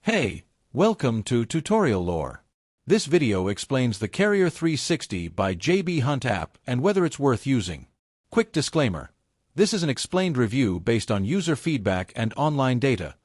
Hey, welcome to Tutorial Lore. This video explains the Carrier 360 by JB Hunt app and whether it's worth using. Quick disclaimer. This is an explained review based on user feedback and online data,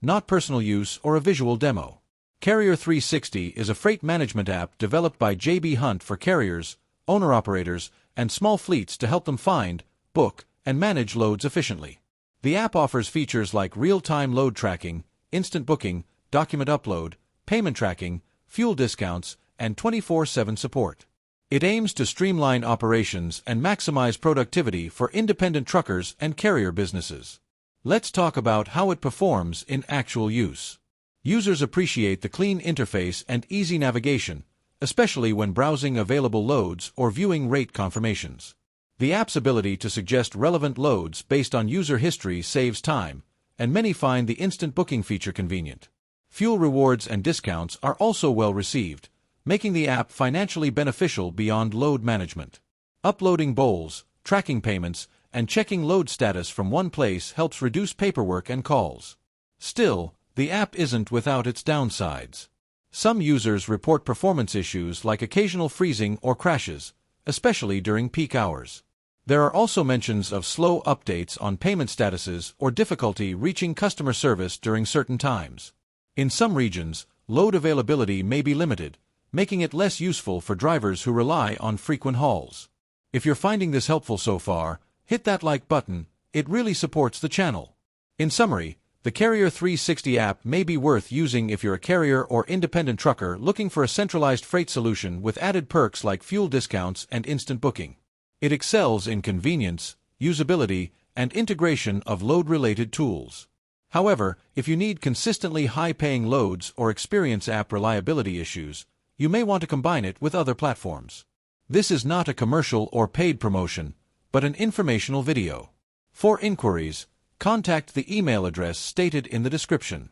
not personal use or a visual demo. Carrier 360 is a freight management app developed by JB Hunt for carriers, owner-operators, and small fleets to help them find, book, and manage loads efficiently. The app offers features like real-time load tracking, instant booking, document upload, payment tracking, fuel discounts, and 24/7 support. It aims to streamline operations and maximize productivity for independent truckers and carrier businesses. Let's talk about how it performs in actual use. Users appreciate the clean interface and easy navigation, especially when browsing available loads or viewing rate confirmations. The app's ability to suggest relevant loads based on user history saves time, and many find the instant booking feature convenient. Fuel rewards and discounts are also well received, making the app financially beneficial beyond load management. Uploading bowls, tracking payments, and checking load status from one place helps reduce paperwork and calls. Still, the app isn't without its downsides. Some users report performance issues like occasional freezing or crashes, especially during peak hours. There are also mentions of slow updates on payment statuses or difficulty reaching customer service during certain times. In some regions, load availability may be limited, making it less useful for drivers who rely on frequent hauls. If you're finding this helpful so far, hit that like button, it really supports the channel. In summary, the Carrier 360 app may be worth using if you're a carrier or independent trucker looking for a centralized freight solution with added perks like fuel discounts and instant booking. It excels in convenience, usability, and integration of load-related tools. However, if you need consistently high-paying loads or experience app reliability issues, you may want to combine it with other platforms. This is not a commercial or paid promotion, but an informational video. For inquiries, contact the email address stated in the description.